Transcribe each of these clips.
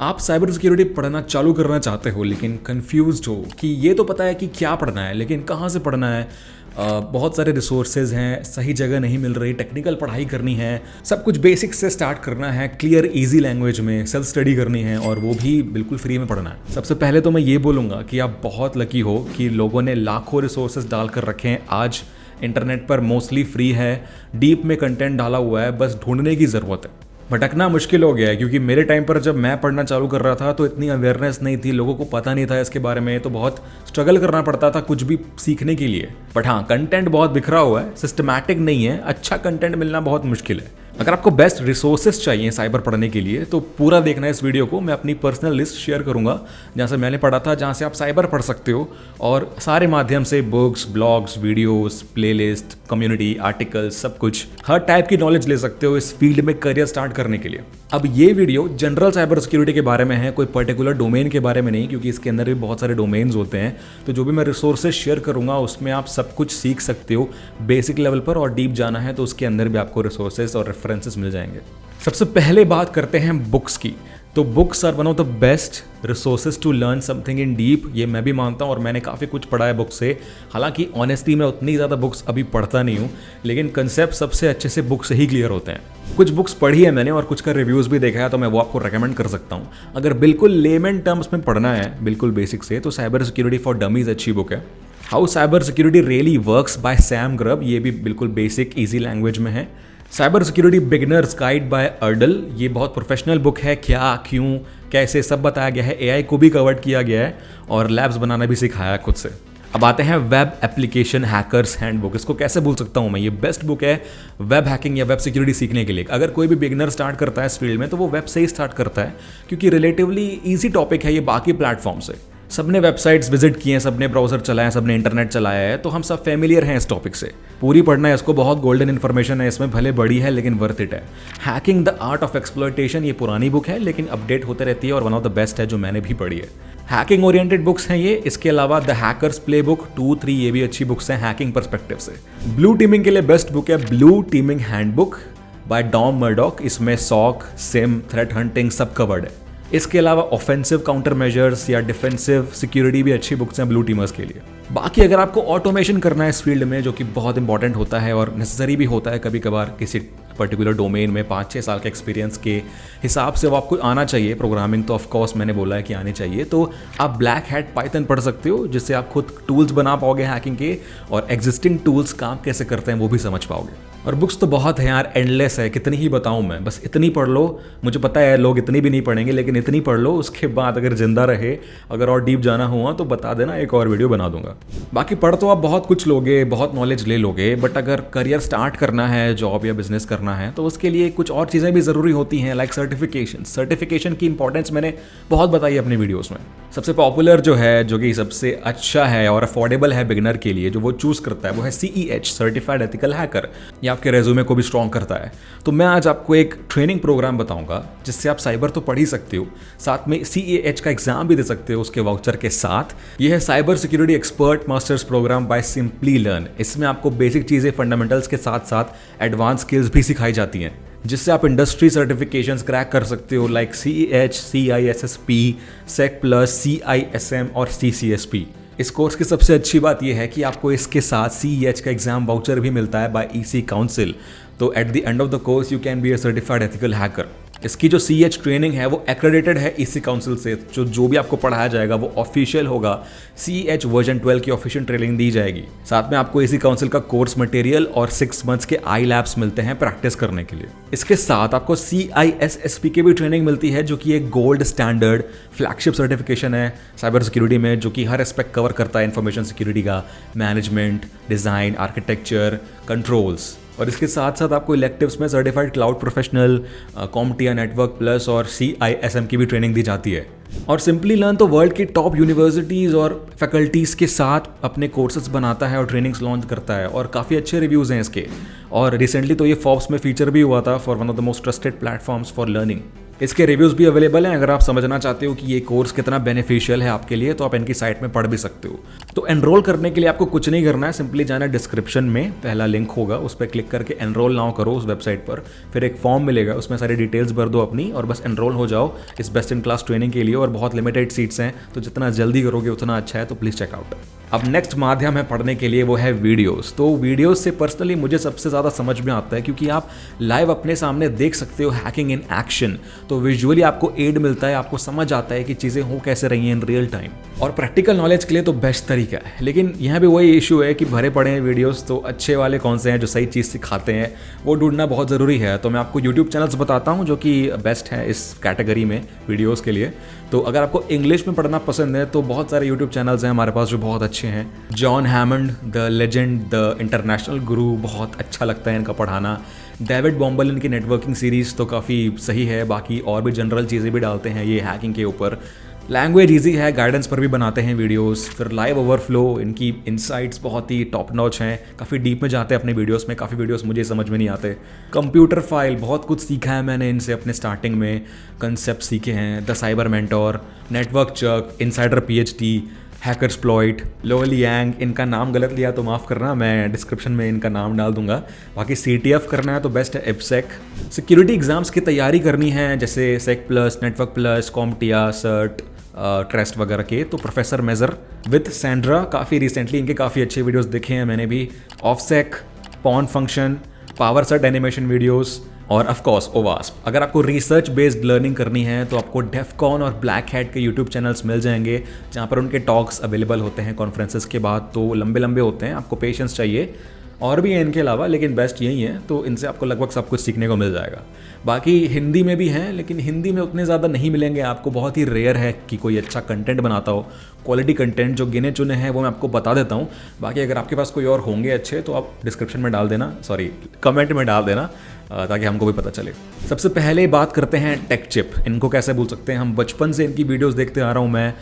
आप cyber security पढ़ना चालू करना चाहते हो लेकिन कंफ्यूज्ड हो कि ये तो पता है कि क्या पढ़ना है लेकिन कहाँ से पढ़ना है। बहुत सारे रिसोर्सेज हैं, सही जगह नहीं मिल रही, टेक्निकल पढ़ाई करनी है, सब कुछ बेसिक से स्टार्ट करना है, क्लियर इजी लैंग्वेज में सेल्फ स्टडी करनी है और वो भी बिल्कुल फ्री में पढ़ना है। सबसे पहले तो मैं ये बोलूँगा कि आप बहुत लकी हो कि लोगों ने लाखों रिसोर्सेज डाल कर रखे हैं। आज इंटरनेट पर मोस्टली फ्री है, डीप में कंटेंट डाला हुआ है, बस ढूंढने की ज़रूरत है। भटकना मुश्किल हो गया है क्योंकि मेरे टाइम पर जब मैं पढ़ना चालू कर रहा था तो इतनी अवेयरनेस नहीं थी, लोगों को पता नहीं था इसके बारे में, तो बहुत स्ट्रगल करना पड़ता था कुछ भी सीखने के लिए। बट हाँ, कंटेंट बहुत बिखरा हुआ है, सिस्टमैटिक नहीं है, अच्छा कंटेंट मिलना बहुत मुश्किल है। अगर आपको बेस्ट रिसोर्सेज चाहिए साइबर पढ़ने के लिए तो पूरा देखना है इस वीडियो को। मैं अपनी पर्सनल लिस्ट शेयर करूंगा जहाँ से मैंने पढ़ा था, जहाँ से आप साइबर पढ़ सकते हो, और सारे माध्यम से books, blogs, videos, playlist, community, articles, सब कुछ, हर टाइप की नॉलेज ले सकते हो इस फील्ड में करियर स्टार्ट करने के लिए। अब ये वीडियो जनरल साइबर सिक्योरिटी के बारे में है, कोई पर्टिकुलर डोमेन के बारे में नहीं, क्योंकि इसके अंदर भी बहुत सारे डोमेन्स होते हैं। तो जो भी मैं रिसोर्सेज शेयर करूंगा उसमें आप सब कुछ सीख सकते हो बेसिक लेवल पर, और डीप जाना है तो उसके अंदर भी आपको रिसोर्सेज और रेफरेंसेस मिल जाएंगे। सबसे पहले बात करते हैं बुक्स की। तो books are one of the best resources to learn something in deep, ये मैं भी मानता हूँ और मैंने काफ़ी कुछ पढ़ा है बुक से। हालांकि ऑनेस्टली मैं उतनी ज़्यादा बुक्स अभी पढ़ता नहीं हूँ, लेकिन कंसेप्ट सबसे अच्छे से बुक से ही क्लियर होते हैं। कुछ बुक्स पढ़ी है मैंने और कुछ का रिव्यूज़ भी देखा है, तो मैं वो आपको रेकमेंड कर सकता हूँ। अगर बिल्कुल लेमन टर्म्स में पढ़ना है, बिल्कुल बेसिक से, तो साइबर सिक्योरिटी फॉर डमीज अच्छी बुक है। How cyber security really works by Sam Grubb, ये भी बिल्कुल बेसिक ईजी लैंग्वेज में है। Cyber security beginners guide by Erdal, ये बहुत प्रोफेशनल बुक है, क्या, क्यों, कैसे सब बताया गया है, एआई को भी कवर किया गया है और लैब्स बनाना भी सिखाया है खुद से। अब आते हैं वेब एप्लीकेशन हैकर्स हैंडबुक, इसको कैसे भूल सकता हूँ मैं, ये बेस्ट बुक है वेब हैकिंग या वेब सिक्योरिटी सीखने के लिए। अगर कोई भी बिगिनर स्टार्ट करता है इस फील्ड में तो वो वेब से ही स्टार्ट करता है, क्योंकि रिलेटिवली ईजी टॉपिक है ये बाकी प्लेटफॉर्म से। सबने वेबसाइट्स विजिट किए हैं, सबने ब्राउजर चलाया है, सबने इंटरनेट चलाया है, तो हम सब फेमिलियर हैं इस टॉपिक से। पूरी पढ़ना है इसको, बहुत गोल्डन इन्फॉर्मेशन है इसमें, भले बड़ी है लेकिन वर्थ इट है। Hacking the art of exploitation, ये पुरानी बुक है लेकिन अपडेट होते रहती है और वन ऑफ द बेस्ट है जो मैंने भी पढ़ी है। हैकिंग ओरिएंटेड बुक्स हैं ये। इसके अलावा द हैकर्स प्ले बुक 2, 3, ये भी अच्छी बुक्स हैं हैकिंग पर्सपेक्टिव से। ब्लू टीमिंग के लिए बेस्ट बुक है blue teaming handbook by Dom Murdoch, इसमें सॉक, सिम, थ्रेट हंटिंग सब कवर्ड है। इसके अलावा ऑफेंसिव काउंटर मेजर्स या डिफेंसिव सिक्योरिटी भी अच्छी बुक्स हैं ब्लू टीमर्स के लिए। बाकी अगर आपको ऑटोमेशन करना है इस फील्ड में, जो कि बहुत इंपॉर्टेंट होता है और नेसेसरी भी होता है कभी कभार किसी पर्टिकुलर डोमेन में, 5-6 साल के एक्सपीरियंस के हिसाब से वो आपको आना चाहिए। प्रोग्रामिंग तो ऑफकोर्स मैंने बोला है कि आनी चाहिए, तो आप ब्लैक हैट पाइथन पढ़ सकते हो, जिससे आप खुद टूल्स बना पाओगे हैकिंग के, और एग्जिस्टिंग टूल्स काम कैसे करते हैं वो भी समझ पाओगे। और बुक्स तो बहुत है यार, एंडलेस है, कितनी ही बताऊं मैं, बस इतनी पढ़ लो। मुझे पता है लोग इतनी भी नहीं पढ़ेंगे, लेकिन इतनी पढ़ लो, उसके बाद अगर जिंदा रहे, अगर और डीप जाना हुआ तो बता देना, एक और वीडियो बना दूंगा। बाकी पढ़ तो आप बहुत कुछ लोगे, बहुत नॉलेज ले लोगे, बट अगर करियर स्टार्ट करना है, जॉब या बिजनेस करना है, तो उसके लिए कुछ और चीज़ें भी ज़रूरी होती हैं, लाइक सर्टिफिकेशन की इंपॉर्टेंस मैंने बहुत बताई अपने वीडियोज़ में। सबसे पॉपुलर जो है, जो कि सबसे अच्छा है और अफोर्डेबल है बिगिनर के लिए, जो वो चूज़ करता है, वो है CEH, सर्टिफाइड एथिकल हैकर। ये आपके रेज्यूमे को भी स्ट्रॉन्ग करता है। तो मैं आज आपको एक ट्रेनिंग प्रोग्राम बताऊंगा जिससे आप साइबर तो पढ़ ही सकते हो, साथ में CEH का एग्जाम भी दे सकते हो उसके वाउचर के साथ। ये है cyber security expert masters program by Simplilearn. इसमें आपको बेसिक चीज़ें, फंडामेंटल्स के साथ साथ एडवांस स्किल्स भी सिखाई जाती हैं, जिससे आप इंडस्ट्री सर्टिफिकेशंस क्रैक कर सकते हो, like CEH, CISSP, SEC+, CISM और CCSP। इस कोर्स की सबसे अच्छी बात यह है कि आपको इसके साथ CEH का एग्जाम वाउचर भी मिलता है बाय EC काउंसिल। तो at the end of the course you can be a certified ethical hacker. इसकी जो CEH ट्रेनिंग है वो एक्रेडिटेड है EC काउंसिल से, जो भी आपको पढ़ाया जाएगा वो ऑफिशियल होगा। CEH वर्जन 12 की ऑफिशियल ट्रेनिंग दी जाएगी। साथ में आपको EC काउंसिल का कोर्स मटेरियल और 6 मंथ्स के आई लैब्स मिलते हैं प्रैक्टिस करने के लिए। इसके साथ आपको CISSP की भी ट्रेनिंग मिलती है, जो कि एक गोल्ड स्टैंडर्ड फ्लैगशिप सर्टिफिकेशन है साइबर सिक्योरिटी में, जो कि हर एस्पेक्ट कवर करता है इंफॉर्मेशन सिक्योरिटी का, मैनेजमेंट, डिज़ाइन, आर्किटेक्चर, कंट्रोल्स। और इसके साथ साथ आपको इलेक्टिव्स में certified cloud professional, CompTIA network plus और CISM की भी ट्रेनिंग दी जाती है। और सिंपली लर्न तो वर्ल्ड की टॉप यूनिवर्सिटीज़ और फैकल्टीज़ के साथ अपने कोर्सेज बनाता है और ट्रेनिंग्स लॉन्च करता है, और काफ़ी अच्छे रिव्यूज़ हैं इसके। और रिसेंटली तो ये फोर्ब्स में फीचर भी हुआ था for one of the most trusted platforms for learning. इसके रिव्यूज़ भी अवेलेबल हैं। अगर आप समझना चाहते हो कि ये कोर्स कितना बेनिफिशियल है आपके लिए तो आप इनकी साइट में पढ़ भी सकते हो। तो एनरोल करने के लिए आपको कुछ नहीं करना है, सिंपली जाना डिस्क्रिप्शन में, पहला लिंक होगा उस पर क्लिक करके एनरोल नाउ करो उस वेबसाइट पर। फिर एक फॉर्म मिलेगा, उसमें सारी डिटेल्स भर दो अपनी और बस एनरोल हो जाओ इस बेस्ट इन क्लास ट्रेनिंग के लिए। और बहुत लिमिटेड सीट्स हैं, तो जितना जल्दी करोगे उतना अच्छा है, तो प्लीज़ चेकआउट। अब नेक्स्ट माध्यम है पढ़ने के लिए, वो है वीडियोस। तो वीडियोस से पर्सनली मुझे सबसे ज़्यादा समझ में आता है, क्योंकि आप लाइव अपने सामने देख सकते हो हैकिंग इन एक्शन। तो विजुअली आपको एड मिलता है, आपको समझ आता है कि चीज़ें हो कैसे रही हैं इन रियल टाइम। और प्रैक्टिकल नॉलेज के लिए तो बेस्ट तरीका है। लेकिन यहाँ भी वही इशू है कि भरे पड़े हैं वीडियोस, तो अच्छे वाले कौन से हैं जो सही चीज़ सिखाते हैं वो ढूंढना बहुत ज़रूरी है। तो मैं आपको यूट्यूब चैनल्स बताता हूँ जो कि बेस्ट है इस कैटेगरी में वीडियोज़ के लिए। तो अगर आपको इंग्लिश में पढ़ना पसंद है तो बहुत सारे यूट्यूब चैनल्स हैं हमारे पास जो बहुत अच्छे हैं। John Hammond, the legend, the international गुरु, बहुत अच्छा लगता है इनका पढ़ाना। डेविड बॉम्बल, इनकी नेटवर्किंग सीरीज़ तो काफ़ी सही है। बाकी और भी जनरल चीज़ें भी डालते हैं ये हैकिंग के ऊपर। लैंग्वेज ईजी है, गाइडेंस पर भी बनाते हैं वीडियोस। फिर लाइव ओवरफ्लो, इनकी इनसाइट्स बहुत ही टॉप नॉच हैं, काफ़ी डीप में जाते हैं अपने वीडियोस में। काफ़ी वीडियोस मुझे समझ में नहीं आते। कंप्यूटर फाइल, बहुत कुछ सीखा है मैंने इनसे अपने स्टार्टिंग में, कंसेप्ट सीखे हैं। The cyber mentor, network Chuck, insider PhD, HackerSploit, लोली यांग, इनका नाम गलत लिया तो माफ़ करना, मैं डिस्क्रिप्शन में इनका नाम डाल दूंगा। बाकी CTF करना है तो बेस्ट है IPSEC। सिक्योरिटी एग्जाम्स की तैयारी करनी है जैसे Sec plus, network plus, CompTIA, cert, trust वगैरह के, तो प्रोफेसर मेजर विद सैंड्रा, काफ़ी रिसेंटली इनके काफ़ी अच्छे वीडियोस देखे हैं मैंने भी। OffSec, pwn function, power cert animation videos और ऑफ कोर्स ओवास्प। अगर आपको रिसर्च बेस्ड लर्निंग करनी है तो आपको डेफकॉन और ब्लैक हैट के यूट्यूब चैनल्स मिल जाएंगे, जहाँ पर उनके टॉक्स अवेलेबल होते हैं कॉन्फ्रेंसेस के बाद। तो लंबे लंबे होते हैं, आपको पेशेंस चाहिए। और भी है इनके अलावा, लेकिन बेस्ट यही है, तो इनसे आपको लगभग सब कुछ सीखने को मिल जाएगा। बाकी हिंदी में भी हैं, लेकिन हिंदी में उतने ज़्यादा नहीं मिलेंगे आपको। बहुत ही रेयर है कि कोई अच्छा कंटेंट बनाता हो, क्वालिटी कंटेंट। जो गिने चुने हैं वो मैं आपको बता देता हूँ। बाकी अगर आपके पास कोई और होंगे अच्छे तो आप डिस्क्रिप्शन में डाल देना, सॉरी कमेंट में डाल देना, ताकि हमको भी पता चले। सबसे पहले बात करते हैं टेक चिप। इनको कैसे भूल सकते हैं, हम बचपन से इनकी वीडियोस देखते आ रहा हूँ मैं।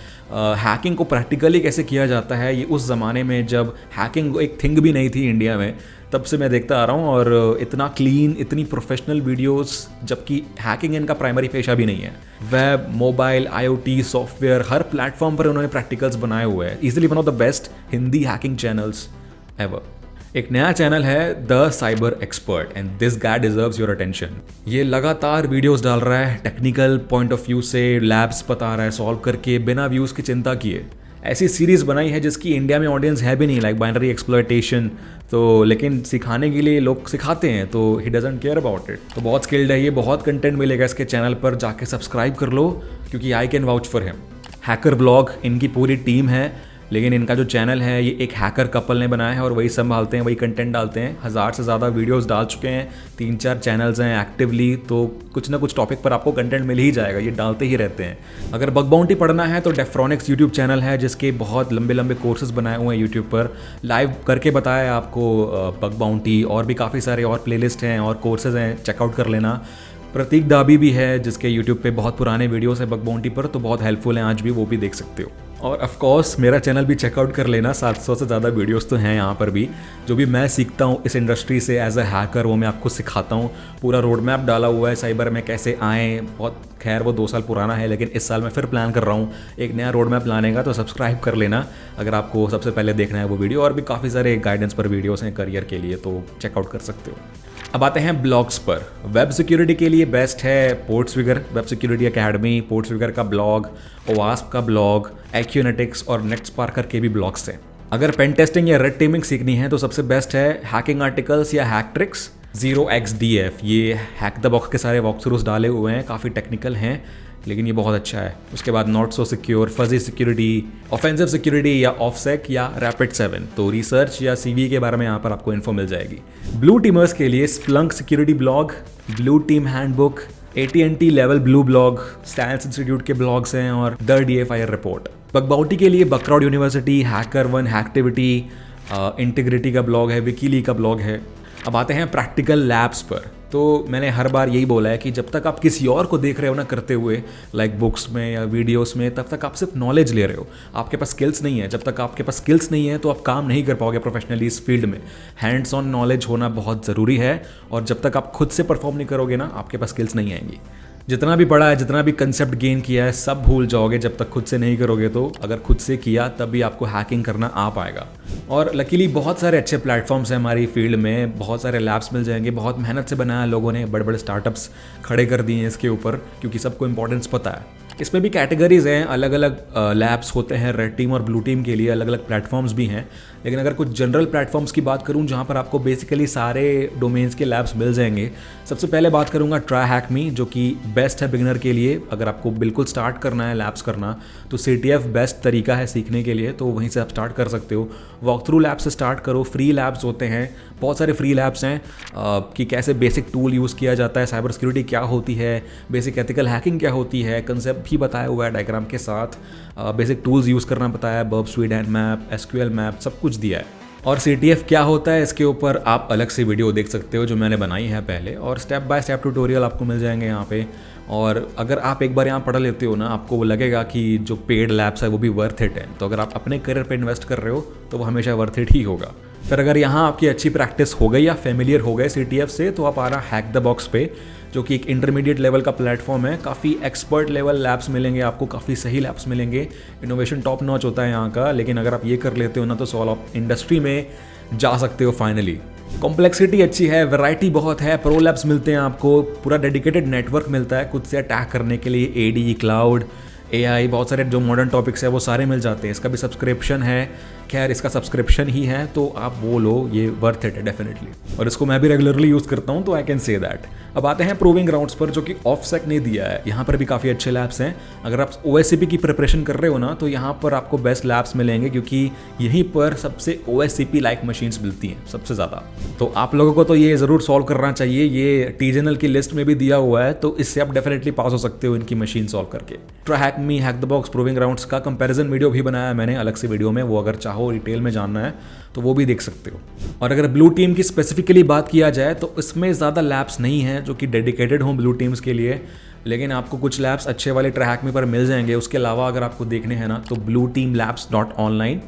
हैकिंग को प्रैक्टिकली कैसे किया जाता है, ये उस ज़माने में जब हैकिंग एक थिंग भी नहीं थी इंडिया में, तब से मैं देखता आ रहा हूँ। और इतना क्लीन, इतनी प्रोफेशनल वीडियोस, जबकि हैकिंग इनका प्राइमरी पेशा भी नहीं है। वेब, मोबाइल, IoT, सॉफ्टवेयर, हर प्लेटफॉर्म पर उन्होंने प्रैक्टिकल्स बनाए हुए हैं। Easily one of the best Hindi hacking channels ever. एक नया चैनल है the cyber expert, and this guy deserves your attention. ये लगातार वीडियोस डाल रहा है, टेक्निकल पॉइंट ऑफ व्यू से लैब्स बता रहा है सॉल्व करके, बिना व्यूज़ की चिंता किए। ऐसी सीरीज़ बनाई है जिसकी इंडिया में ऑडियंस है भी नहीं, लाइक बाइनरी एक्सप्लॉयटेशन। तो लेकिन सिखाने के लिए लोग सिखाते हैं, तो he doesn't care about it. तो बहुत स्किल्ड है ये, बहुत कंटेंट मिलेगा इसके चैनल पर, जाके सब्सक्राइब कर लो, क्योंकि I can vouch for him. Hacker blog, इनकी पूरी टीम है, लेकिन इनका जो चैनल है ये एक हैकर कपल ने बनाया है और वही संभालते हैं, वही कंटेंट डालते हैं। 1000 से ज़्यादा वीडियोस डाल चुके हैं, 3-4 चैनल्स हैं एक्टिवली। तो कुछ ना कुछ टॉपिक पर आपको कंटेंट मिल ही जाएगा, ये डालते ही रहते हैं। अगर बग बाउंटी पढ़ना है तो डेफ्रॉनिक्स यूट्यूब चैनल है, जिसके बहुत लंबे लंबे कोर्सेज बनाए हुए हैं यूट्यूब पर, लाइव करके बताया है आपको बग बाउंटी। और भी काफ़ी सारे और प्लेलिस्ट हैं और कोर्सेज हैं, चेकआउट कर लेना। प्रतीक दाबी भी है जिसके यूट्यूब पे बहुत पुराने वीडियोस हैं बग बाउंटी पर, तो बहुत हेल्पफुल हैं आज भी, वो भी देख सकते हो। और ऑफ कोर्स मेरा चैनल भी चेकआउट कर लेना, 700 से ज़्यादा वीडियोस तो हैं यहाँ पर भी। जो भी मैं सीखता हूँ इस इंडस्ट्री से एज अ हैकर, वो मैं आपको सिखाता हूँ। पूरा रोड मैप डाला हुआ है साइबर में कैसे आएँ। बहुत खैर वो 2 साल पुराना है, लेकिन इस साल मैं फिर प्लान कर रहा हूँ एक नया रोड मैप लाने का। तो सब्सक्राइब कर लेना अगर आपको सबसे पहले देखना है वो वीडियो। और भी काफ़ी सारे गाइडेंस पर वीडियोस हैं करियर के लिए, तो चेकआउट कर सकते हो। अब आते हैं ब्लॉग्स पर। वेब सिक्योरिटी के लिए बेस्ट है पोर्ट्सविगर, वेब सिक्योरिटी एकेडमी, पोर्ट्सविगर का ब्लॉग, ओवास्प का ब्लॉग, एक्यूनेटिक्स और नेटस्पार्कर के भी ब्लॉग्स हैं। अगर पेन टेस्टिंग या रेड टीमिंग सीखनी है तो सबसे बेस्ट है हैकिंग आर्टिकल्स या हैक ट्रिक्स 0xDF। ये हैक द बॉक्स के सारे वॉक थ्रूज डाले हुए हैं, काफ़ी टेक्निकल हैं, लेकिन ये बहुत अच्छा है। उसके बाद not so secure, fuzzy security, offensive security या ऑफसेक या रैपिड 7। तो रिसर्च या CV के बारे में यहाँ पर आपको इन्फो मिल जाएगी। ब्लू टीमर्स के लिए Splunk security blog, blue team handbook, AT&T level blue blog, stance institute के ब्लॉग्स हैं और the DFIR report. Bug bounty के लिए बकराउड यूनिवर्सिटी, हैकर1, हैक्टिविटी, इंटीग्रिटी का ब्लॉग है, विकीली का ब्लॉग है। अब आते हैं प्रैक्टिकल लैब्स पर। तो मैंने हर बार यही बोला है कि जब तक आप किसी और को देख रहे हो ना करते हुए, लाइक बुक्स में या वीडियोस में, तब तक आप सिर्फ नॉलेज ले रहे हो, आपके पास स्किल्स नहीं है। जब तक आपके पास स्किल्स नहीं है तो आप काम नहीं कर पाओगे प्रोफेशनली इस फील्ड में। हैंड्स ऑन नॉलेज होना बहुत ज़रूरी है, और जब तक आप खुद से परफॉर्म नहीं करोगे ना, आपके पास स्किल्स नहीं आएंगी। जितना भी पढ़ा है, जितना भी कंसेप्ट गेन किया है, सब भूल जाओगे जब तक खुद से नहीं करोगे। तो अगर खुद से किया तभी आपको हैकिंग करना आ पाएगा। और लकीली बहुत सारे अच्छे प्लेटफॉर्म्स हैं हमारी फील्ड में, बहुत सारे लैब्स मिल जाएंगे। बहुत मेहनत से बनाया लोगों ने, बड़े बड़े स्टार्टअप्स खड़े कर दिए हैं इसके ऊपर, क्योंकि सबको इंपॉर्टेंस पता है। इसमें भी कैटेगरीज हैं, अलग अलग लैब्स होते हैं रेड टीम और ब्लू टीम के लिए, अलग अलग प्लेटफॉर्म्स भी हैं। लेकिन अगर कुछ जनरल प्लेटफॉर्म्स की बात करूं जहां पर आपको बेसिकली सारे डोमेन्स के लैब्स मिल जाएंगे, सबसे पहले बात करूंगा ट्राई हैक मी, जो कि बेस्ट है बिगिनर के लिए। अगर आपको बिल्कुल स्टार्ट करना है लैब्स करना, तो CTF बेस्ट तरीका है सीखने के लिए, तो वहीं से आप स्टार्ट कर सकते हो। वॉक थ्रू लैब से स्टार्ट करो, फ्री लैब्स होते हैं, बहुत सारे फ्री लैब्स हैं कि कैसे बेसिक टूल यूज़ किया जाता है, साइबर सिक्योरिटी क्या होती है, बेसिक एथिकल हैकिंग क्या होती है, कंसेप्ट भी बताया हुआ है डायग्राम के साथ, बेसिक टूल्स यूज़ करना बताया है, Burp Suite and map, SQL map, सब कुछ दिया है। और CTF क्या होता है इसके ऊपर आप अलग से वीडियो देख सकते हो जो मैंने बनाई है पहले, और स्टेप बाय स्टेप ट्यूटोरियल आपको मिल जाएंगे यहाँ पे। और अगर आप एक बार यहाँ पढ़ लेते हो ना, आपको वो लगेगा कि जो पेड लैब्स है वो भी वर्थ इट है। तो अगर आप अपने करियर पे इन्वेस्ट कर रहे हो तो वो हमेशा वर्थ इट ही होगा। फिर अगर यहाँ आपकी अच्छी प्रैक्टिस हो गई या फेमिलियर हो गए CTF से, तो आप आ रहा हैक द बॉक्स पे, जो कि एक इंटरमीडिएट लेवल का प्लेटफॉर्म है। काफ़ी एक्सपर्ट लेवल लैब्स मिलेंगे आपको, काफ़ी सही लैब्स मिलेंगे, इनोवेशन टॉप नॉच होता है यहाँ का। लेकिन अगर आप ये कर लेते हो ना, तो सॉल्व आप इंडस्ट्री में जा सकते हो फाइनली। कॉम्प्लेक्सिटी अच्छी है, वैरायटी बहुत है, प्रो लैब्स मिलते हैं आपको, पूरा डेडिकेटेड नेटवर्क मिलता है खुद से अटैक करने के लिए, AD, क्लाउड, AI, बहुत सारे जो मॉडर्न टॉपिक्स है वो सारे मिल जाते हैं। इसका भी सब्सक्रिप्शन है, खैर इसका सब्सक्रिप्शन ही है, तो आप वो लो, ये वर्थ इट है डेफिनेटली। और इसको मैं भी रेगुलरली यूज़ करता हूँ, तो आई कैन से दैट। अब आते हैं प्रूविंग ग्राउंड्स पर, जो कि ऑफसेक ने दिया है। यहाँ पर भी काफ़ी अच्छे लैब्स हैं। अगर आप OSCP की प्रिपरेशन कर रहे हो ना, तो यहाँ पर आपको बेस्ट लैब्स मिलेंगे, क्योंकि यहीं पर सबसे OSCP लाइक मशीन्स मिलती हैं सबसे ज़्यादा। तो आप लोगों को तो ये ज़रूर सॉल्व करना चाहिए, ये TGNL की लिस्ट में भी दिया हुआ है, तो इससे आप डेफिनेटली पास हो सकते हो इनकी मशीन सॉल्व करके। Try hack me, hack the box, proving grounds का कंपैरिजन वीडियो भी बनाया है मैंने अलग से वीडियो में, वो अगर चाहो डिटेल में जानना है तो वो भी देख सकते हो। और अगर ब्लू टीम की स्पेसिफिकली बात किया जाए, तो इसमें ज़्यादा लैब्स नहीं हैं जो कि डेडिकेटेड हों ब्लू टीम्स के लिए, लेकिन आपको कुछ लैब्स अच्छे वाले ट्राई हैक मी पर मिल जाएंगे। उसके अलावा अगर आपको देखने हैं ना, तो blueteamlabs.online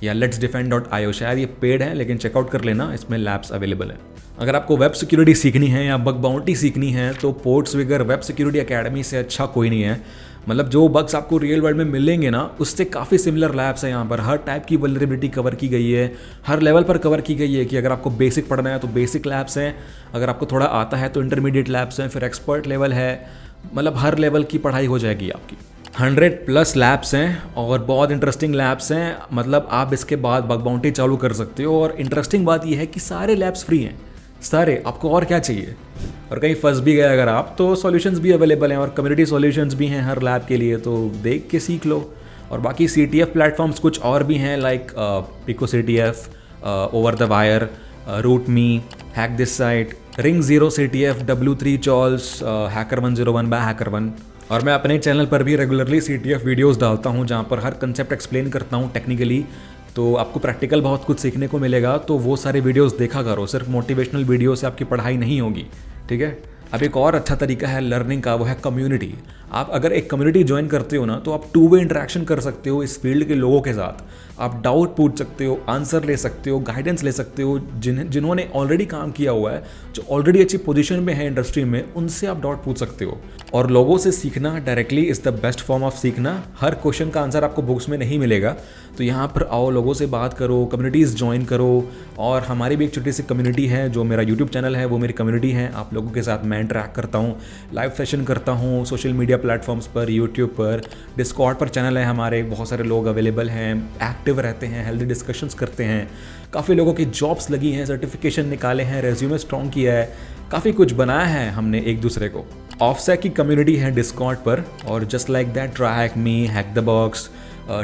या letsdefend.io, शायद ये पेड है लेकिन चेकआउट कर लेना, इसमें लैब्स अवेलेबल है। अगर आपको वेब सिक्योरिटी सीखनी है या बग बाउंटी सीखनी है, तो पोर्ट्सविगर वेब सिक्योरिटी एकेडमी से अच्छा कोई नहीं है। मतलब जो बग्स आपको रियल वर्ल्ड में मिलेंगे ना, उससे काफ़ी सिमिलर लैब्स हैं यहाँ पर। हर टाइप की वल्नरेबिलिटी कवर की गई है, हर लेवल पर कवर की गई है। कि अगर आपको बेसिक पढ़ना है तो बेसिक लैब्स हैं, अगर आपको थोड़ा आता है तो इंटरमीडिएट लैब्स हैं, फिर एक्सपर्ट लेवल है। मतलब हर लेवल की पढ़ाई हो जाएगी आपकी। 100+ लैब्स हैं और बहुत इंटरेस्टिंग लैब्स हैं। मतलब आप इसके बाद बग बाउंटी चालू कर सकते हो। और इंटरेस्टिंग बात यह है कि सारे लैब्स फ्री हैं, सारे। आपको और क्या चाहिए? और कहीं फंस भी गए अगर आप, तो सॉल्यूशंस भी अवेलेबल हैं और कम्युनिटी सॉल्यूशंस भी हैं हर लैब के लिए, तो देख के सीख लो। और बाकी CTF प्लेटफॉर्म्स कुछ और भी हैं, like pico CTF, over the wire, root me, hack this site, ring 0 CTF, W3 challs, hacker 101 by hacker 1। और मैं अपने चैनल पर भी रेगुलरली CTF वीडियोस डालता हूं, जहां पर हर कंसेप्ट एक्सप्लेन करता हूं टेक्निकली, तो आपको प्रैक्टिकल बहुत कुछ सीखने को मिलेगा। तो वो सारे वीडियोस देखा करो, सिर्फ मोटिवेशनल वीडियो से आपकी पढ़ाई नहीं होगी, ठीक है। अब एक और अच्छा तरीका है लर्निंग का, वो है कम्युनिटी। आप अगर एक कम्युनिटी ज्वाइन करते हो ना, तो आप 2 वे इंटरेक्शन कर सकते हो इस फील्ड के लोगों के साथ। आप डाउट पूछ सकते हो, आंसर ले सकते हो, गाइडेंस ले सकते हो। जिन्होंने ऑलरेडी काम किया हुआ है, जो ऑलरेडी अच्छी पोजीशन में है इंडस्ट्री में, उनसे आप डाउट पूछ सकते हो। और लोगों से सीखना directly is the best form of सीखना। हर क्वेश्चन का आंसर आपको बुक्स में नहीं मिलेगा, तो यहाँ पर आओ, लोगों से बात करो, कम्युनिटीज़ ज्वाइन करो। और हमारी भी एक छोटी सी कम्युनिटी है, जो मेरा यूट्यूब चैनल है वो मेरी कम्युनिटी है। आप लोगों के साथ मैं इंटरेक्ट करता हूँ, लाइव सेशन करता हूँ सोशल मीडिया प्लेटफॉर्म्स पर, यूट्यूब पर, डिस्कॉर्ड पर चैनल है हमारे, बहुत सारे लोग अवेलेबल हैं, एक्टिव रहते हैं, हेल्दी डिस्कशंस करते हैं। काफ़ी लोगों की जॉब्स लगी हैं, सर्टिफिकेशन निकाले हैं, रेज्यूमे स्ट्रॉन्ग किया है, काफ़ी कुछ बनाया है हमने एक दूसरे को। ऑफसेक की कम्युनिटी है डिस्कॉर्ड पर। और just like that, try hack me, hack the box,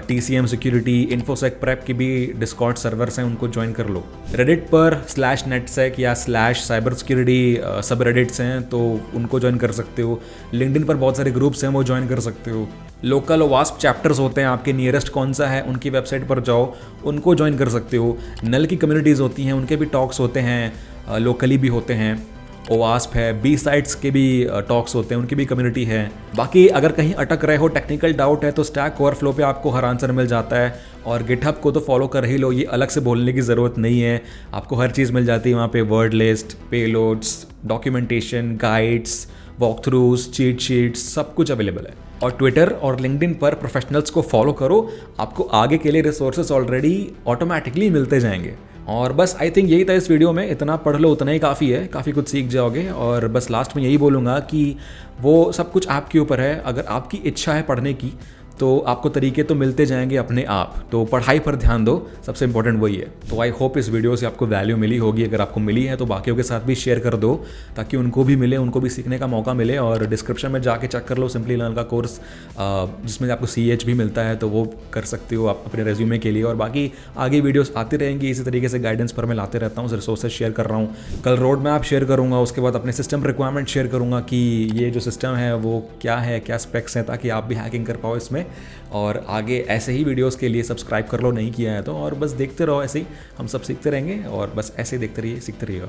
TCM security, InfoSec prep की भी डिस्कॉर्ड सर्वर्स हैं, उनको ज्वाइन कर लो। रेडिट पर /netSec या /cyber security सब रेडिट्स हैं, तो उनको ज्वाइन कर सकते हो। लिंक्डइन पर बहुत सारे ग्रुप्स हैं, वो ज्वाइन कर सकते हो। लोकल वास्प चैप्टर्स होते हैं, आपके नियरेस्ट कौन सा है उनकी वेबसाइट पर जाओ, उनको ज्वाइन कर सकते हो। नल की कम्युनिटीज़ होती हैं, उनके भी टॉक्स होते हैं, लोकली भी होते हैं। ओवास्प है, बी साइट्स के भी टॉक्स होते हैं, उनकी भी कम्युनिटी है। बाकी अगर कहीं अटक रहे हो, टेक्निकल डाउट है, तो स्टैक ओवरफ्लो पे आपको हर आंसर मिल जाता है। और गिटहब को तो फॉलो कर ही लो, ये अलग से बोलने की ज़रूरत नहीं है, आपको हर चीज़ मिल जाती है वहाँ पे। Word list, payloads, documentation, guides, walk throughs, cheat sheets, सब कुछ अवेलेबल है। और ट्विटर और लिंक्डइन पर प्रोफेशनल्स को फॉलो करो, आपको आगे के लिए रिसोर्सेज ऑलरेडी ऑटोमेटिकली मिलते जाएंगे। और बस आई थिंक यही था इस वीडियो में, इतना पढ़ लो उतना ही काफ़ी है, काफ़ी कुछ सीख जाओगे। और बस लास्ट में यही बोलूँगा कि वो सब कुछ आपके ऊपर है, अगर आपकी इच्छा है पढ़ने की तो आपको तरीके तो मिलते जाएंगे अपने आप। तो पढ़ाई पर ध्यान दो, सबसे इंपॉर्टेंट वही है। तो आई होप इस वीडियो से आपको वैल्यू मिली होगी, अगर आपको मिली है तो बाकियों के साथ भी शेयर कर दो ताकि उनको भी मिले, उनको भी सीखने का मौका मिले। और डिस्क्रिप्शन में जाके चेक कर लो सिंपली लर्न का कोर्स, जिसमें आपको CH भी मिलता है, तो वो कर सकते हो आप अपने रेज्यूमे के लिए। और बाकी आगे वीडियोस आती रहेंगी इसी तरीके से, गाइडेंस पर मैं लाते रहता हूँ, रिसोर्सेज शेयर कर रहा हूँ। कल रोड मैप शेयर करूँगा, उसके बाद अपने सिस्टम रिक्वायरमेंट शेयर करूँगा कि ये जो सिस्टम है वो क्या है, क्या स्पेक्स हैं, ताकि आप भी हैकिंग कर पाओ इसमें। और आगे ऐसे ही वीडियोस के लिए सब्सक्राइब कर लो नहीं किया है तो, और बस देखते रहो ऐसे ही, हम सब सीखते रहेंगे। और बस ऐसे ही देखते रहिए, सीखते रहिएगा।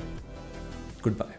Good bye.